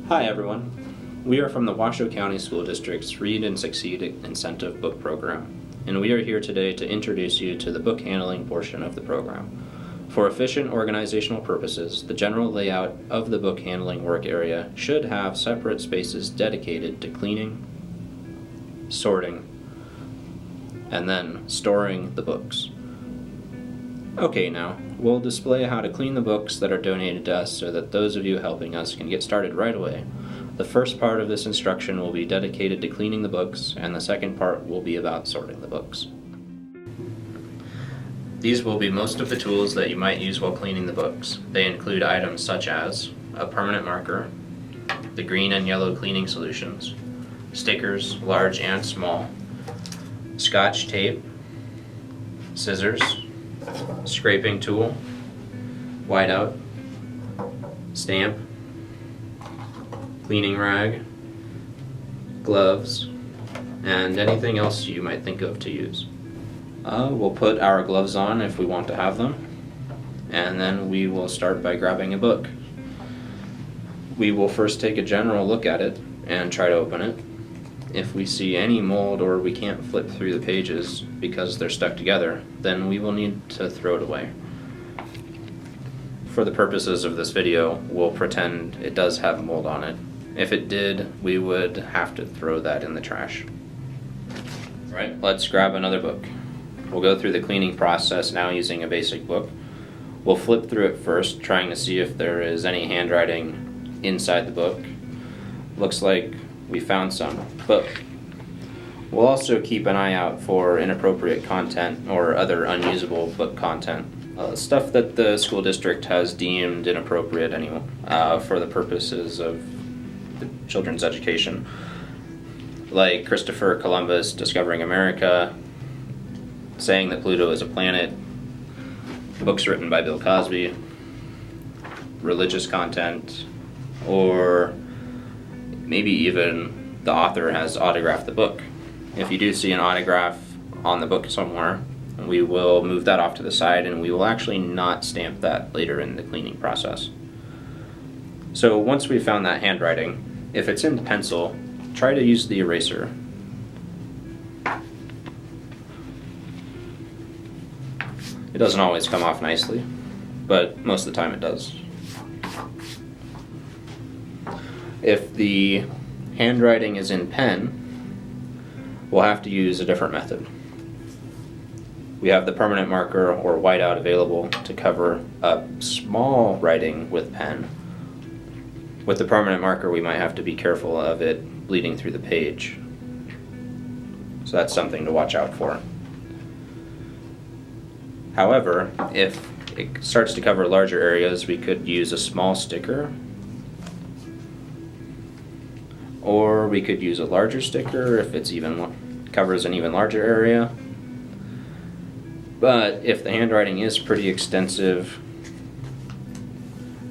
Hi everyone. We are from the Washoe County School District's Read and Succeed Incentive Book Program, and we are here today to introduce you to the book handling portion of the program. For efficient organizational purposes, the general layout of the book handling work area should have separate spaces dedicated to cleaning, sorting, and then storing the books. Okay, now, we'll display how to clean the books that are donated to us so that those of you helping us can get started right away. The first part of this instruction will be dedicated to cleaning the books, and the second part will be about sorting the books. These will be most of the tools that you might use while cleaning the books. They include items such as a permanent marker, the green and yellow cleaning solutions, stickers, large and small, Scotch tape, scissors, scraping tool, whiteout, stamp, cleaning rag, gloves, and anything else you might think of to use. We'll put our gloves on if we want to have them, and then we will start by grabbing a book. We will first take a general look at it and try to open it. If we see any mold or we can't flip through the pages because they're stuck together, then we will need to throw it away. For the purposes of this video, we'll pretend it does have mold on it. If it did, we would have to throw that in the trash. Right, let's grab another book. We'll go through the cleaning process now using a basic book. We'll flip through it first, trying to see if there is any handwriting inside the book. Looks like we found some, but we'll also keep an eye out for inappropriate content or other unusable book content. Stuff that the school district has deemed inappropriate anyway, for the purposes of the children's education. Like Christopher Columbus discovering America, saying that Pluto is a planet, books written by Bill Cosby, religious content, or maybe even the author has autographed the book. If you do see an autograph on the book somewhere, we will move that off to the side and we will actually not stamp that later in the cleaning process. So once we've found that handwriting, if it's in pencil, try to use the eraser. It doesn't always come off nicely, but most of the time it does. If the handwriting is in pen, we'll have to use a different method. We have the permanent marker or whiteout available to cover up small writing with pen. With the permanent marker, we might have to be careful of it bleeding through the page. So that's something to watch out for. However, if it starts to cover larger areas, we could use a small sticker, or we could use a larger sticker if it's covers an even larger area. But if the handwriting is pretty extensive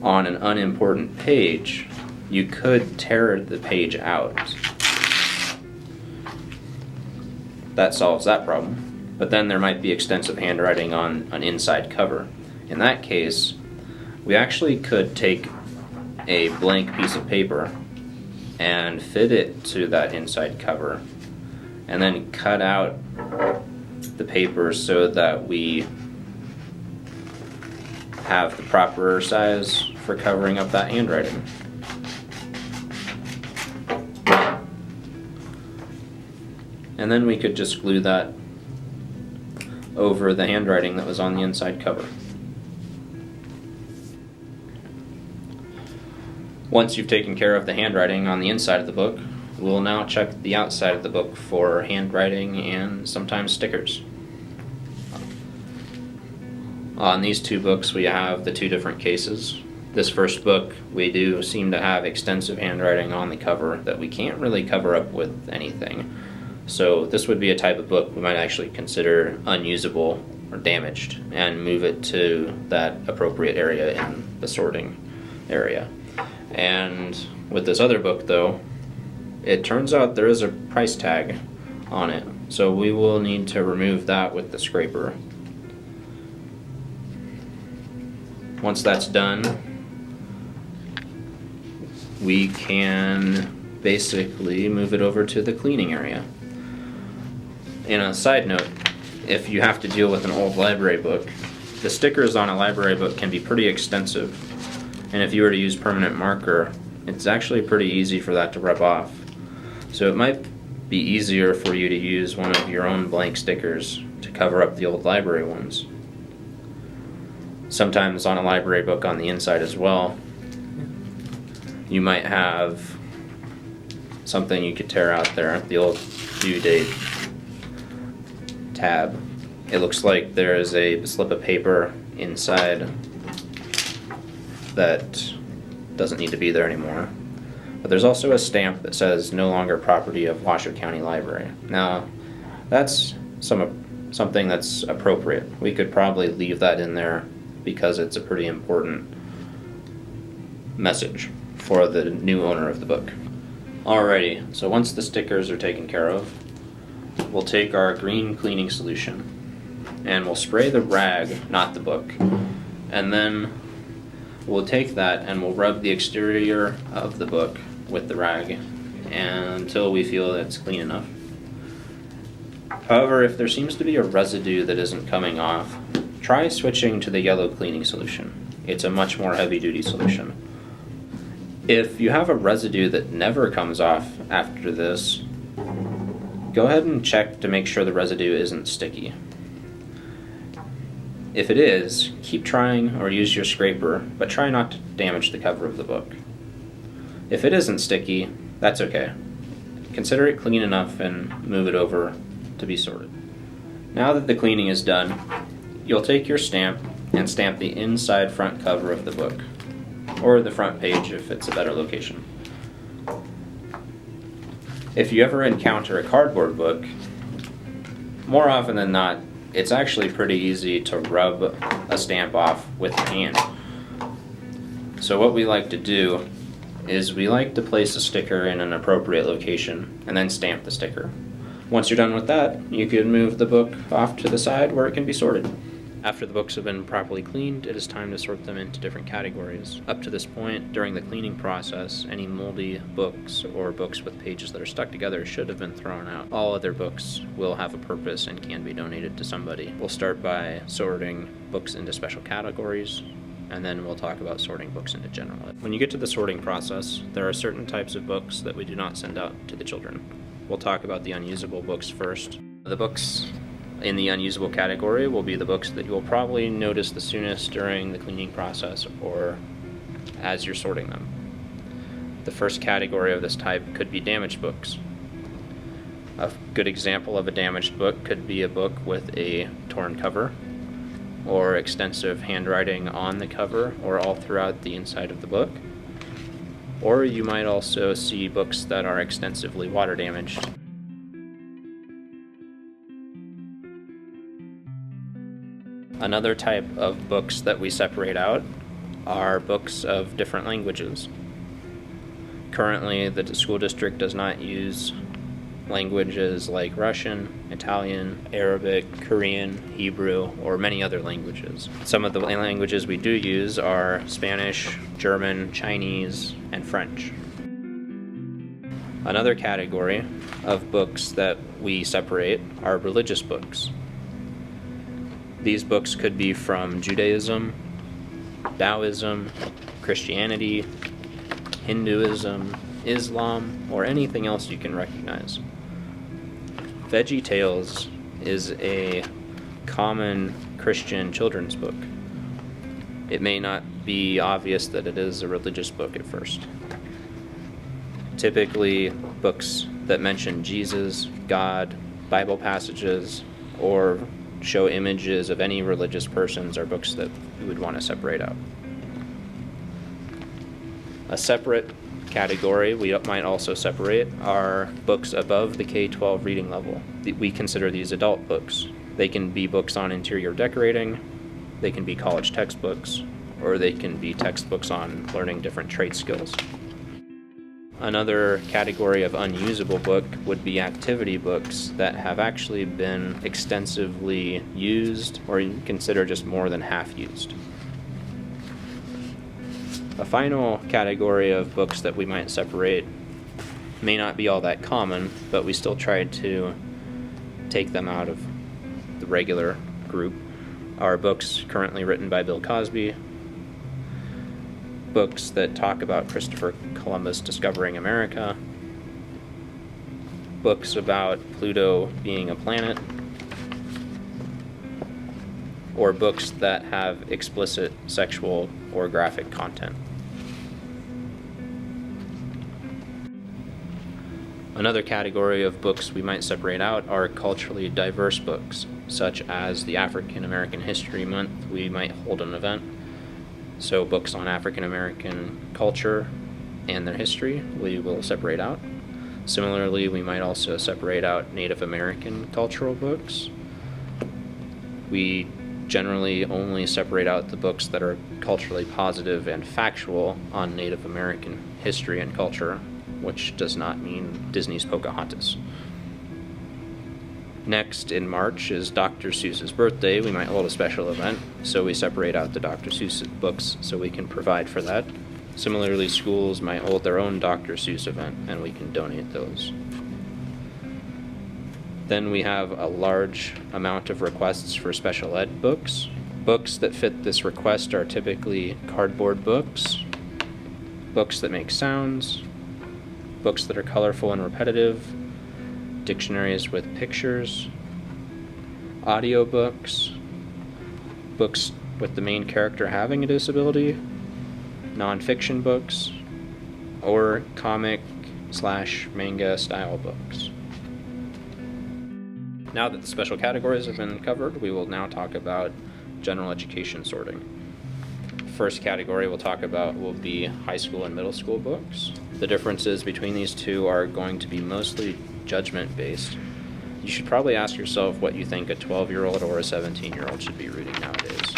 on an unimportant page, you could tear the page out. That solves that problem. But then there might be extensive handwriting on an inside cover. In that case, we actually could take a blank piece of paper and fit it to that inside cover, and then cut out the paper so that we have the proper size for covering up that handwriting. And then we could just glue that over the handwriting that was on the inside cover. Once you've taken care of the handwriting on the inside of the book, we'll now check the outside of the book for handwriting and sometimes stickers. On these two books we have the two different cases. This first book, we do seem to have extensive handwriting on the cover that we can't really cover up with anything. So this would be a type of book we might actually consider unusable or damaged and move it to that appropriate area in the sorting area. And with this other book though, it turns out there is a price tag on it, so we will need to remove that with the scraper. Once that's done, we can basically move it over to the cleaning area. And a side note, if you have to deal with an old library book, the stickers on a library book can be pretty extensive. And if you were to use permanent marker, it's actually pretty easy for that to rub off. So it might be easier for you to use one of your own blank stickers to cover up the old library ones. Sometimes on a library book on the inside as well, you might have something you could tear out there, the old due date tab. It looks like there is a slip of paper inside that doesn't need to be there anymore. But there's also a stamp that says no longer property of Washoe County Library. Now, that's something that's appropriate. We could probably leave that in there because it's a pretty important message for the new owner of the book. Alrighty, so once the stickers are taken care of, we'll take our green cleaning solution and we'll spray the rag, not the book, and then we'll take that and we'll rub the exterior of the book with the rag until we feel that it's clean enough. However, if there seems to be a residue that isn't coming off, try switching to the yellow cleaning solution. It's a much more heavy-duty solution. If you have a residue that never comes off after this, go ahead and check to make sure the residue isn't sticky. If it is, keep trying or use your scraper, but try not to damage the cover of the book. If it isn't sticky, that's okay. Consider it clean enough and move it over to be sorted. Now that the cleaning is done, you'll take your stamp and stamp the inside front cover of the book, or the front page if it's a better location. If you ever encounter a cardboard book, more often than not, it's actually pretty easy to rub a stamp off with the hand. So what we like to do is we like to place a sticker in an appropriate location and then stamp the sticker. Once you're done with that, you can move the book off to the side where it can be sorted. After the books have been properly cleaned, it is time to sort them into different categories. Up to this point, during the cleaning process, any moldy books or books with pages that are stuck together should have been thrown out. All other books will have a purpose and can be donated to somebody. We'll start by sorting books into special categories, and then we'll talk about sorting books into general. When you get to the sorting process, there are certain types of books that we do not send out to the children. We'll talk about the unusable books first. The books in the unusable category will be the books that you'll probably notice the soonest during the cleaning process or as you're sorting them. The first category of this type could be damaged books. A good example of a damaged book could be a book with a torn cover or extensive handwriting on the cover or all throughout the inside of the book. Or you might also see books that are extensively water damaged. Another type of books that we separate out are books of different languages. Currently, the school district does not use languages like Russian, Italian, Arabic, Korean, Hebrew, or many other languages. Some of the languages we do use are Spanish, German, Chinese, and French. Another category of books that we separate are religious books. These books could be from Judaism, Taoism, Christianity, Hinduism, Islam, or anything else you can recognize. Veggie Tales is a common Christian children's book. It may not be obvious that it is a religious book at first. Typically, books that mention Jesus, God, Bible passages, or show images of any religious persons are books that we would want to separate out. A separate category we might also separate are books above the K-12 reading level. We consider these adult books. They can be books on interior decorating, they can be college textbooks, or they can be textbooks on learning different trade skills. Another category of unusable book would be activity books that have actually been extensively used or you consider just more than half used. A final category of books that we might separate may not be all that common, but we still try to take them out of the regular group, are books currently written by Bill Cosby, books that talk about Christopher Columbus discovering America, books about Pluto being a planet, or books that have explicit sexual or graphic content. Another category of books we might separate out are culturally diverse books, such as the African American History Month. We might hold an event, so books on African American culture and their history we will separate out. Similarly, we might also separate out Native American cultural books. We generally only separate out the books that are culturally positive and factual on Native American history and culture, which does not mean Disney's Pocahontas. Next, in March, is Dr. Seuss's birthday. We might hold a special event, so we separate out the Dr. Seuss books so we can provide for that. Similarly, schools might hold their own Dr. Seuss event, and we can donate those. Then we have a large amount of requests for special ed books. Books that fit this request are typically cardboard books, books that make sounds, books that are colorful and repetitive, dictionaries with pictures, audiobooks, books with the main character having a disability, nonfiction books, or comic/manga style books. Now that the special categories have been covered, we will now talk about general education sorting. First category we'll talk about will be high school and middle school books. The differences between these two are going to be mostly judgment-based. You should probably ask yourself what you think a 12-year-old or a 17-year-old should be reading nowadays.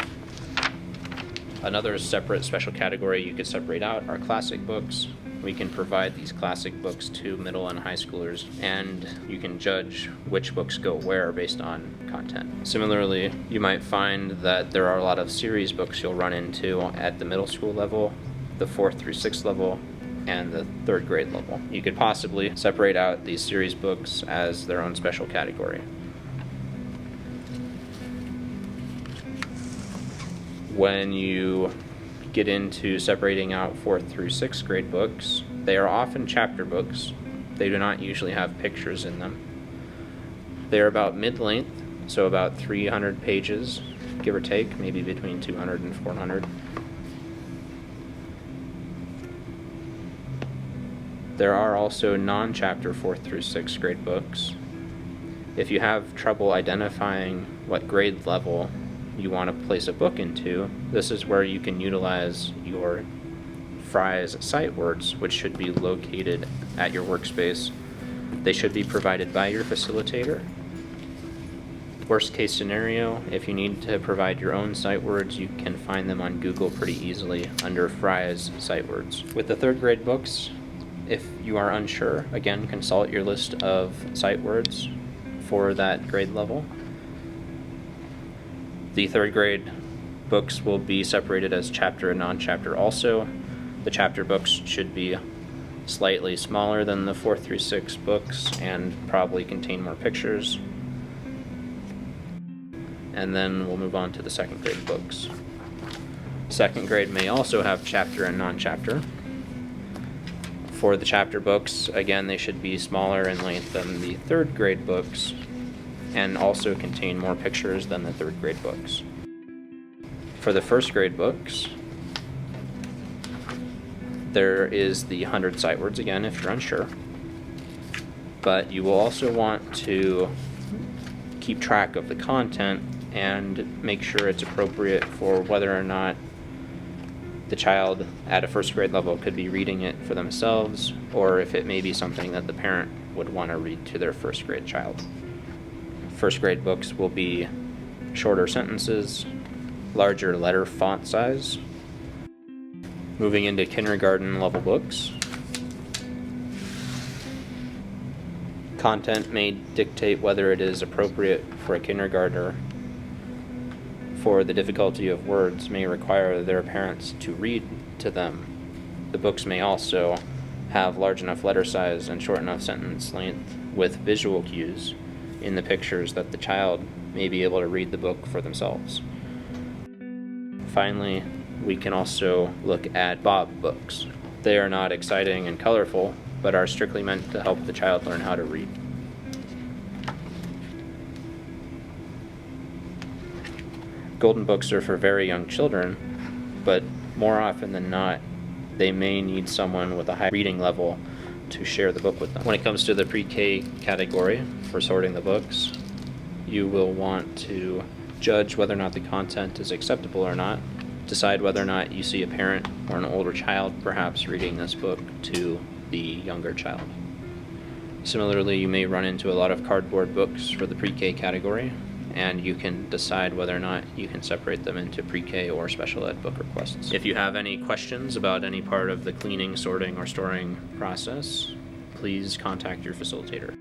Another separate special category you could separate out are classic books. We can provide these classic books to middle and high schoolers, and you can judge which books go where based on content. Similarly, you might find that there are a lot of series books you'll run into at the middle school level, the 4th through 6th level, and the 3rd grade level. You could possibly separate out these series books as their own special category. When you get into separating out 4th through 6th grade books, they are often chapter books. They do not usually have pictures in them. They are about mid-length, so about 300 pages, give or take, maybe between 200 and 400. There are also non-chapter 4th through 6th grade books. If you have trouble identifying what grade level you want to place a book into, this is where you can utilize your Fry's sight words, which should be located at your workspace. They should be provided by your facilitator. Worst case scenario, if you need to provide your own sight words, you can find them on Google pretty easily under Fry's sight words. With the 3rd grade books, if you are unsure, again, consult your list of sight words for that grade level. The 3rd grade books will be separated as chapter and non-chapter also. The chapter books should be slightly smaller than the 4th through 6th books and probably contain more pictures. And then we'll move on to the 2nd grade books. 2nd grade may also have chapter and non-chapter. For the chapter books, again, they should be smaller in length than the 3rd grade books and also contain more pictures than the 3rd grade books. For the 1st grade books, there is the 100 sight words again if you're unsure, but you will also want to keep track of the content and make sure it's appropriate for whether or not the child at a 1st grade level could be reading it for themselves, or if it may be something that the parent would want to read to their 1st grade child. 1st grade books will be shorter sentences, larger letter font size. Moving into kindergarten level books, content may dictate whether it is appropriate for a kindergartner. For the difficulty of words may require their parents to read to them The books may also have large enough letter size and short enough sentence length with visual cues in the pictures that the child may be able to read the book for themselves. Finally, we can also look at Bob books. They are not exciting and colorful, but are strictly meant to help the child learn how to read. Golden books are for very young children, but more often than not, they may need someone with a high reading level to share the book with them. When it comes to the pre-K category for sorting the books, you will want to judge whether or not the content is acceptable or not, decide whether or not you see a parent or an older child perhaps reading this book to the younger child. Similarly, you may run into a lot of cardboard books for the pre-K category, and you can decide whether or not you can separate them into pre-K or special ed book requests. If you have any questions about any part of the cleaning, sorting, or storing process, please contact your facilitator.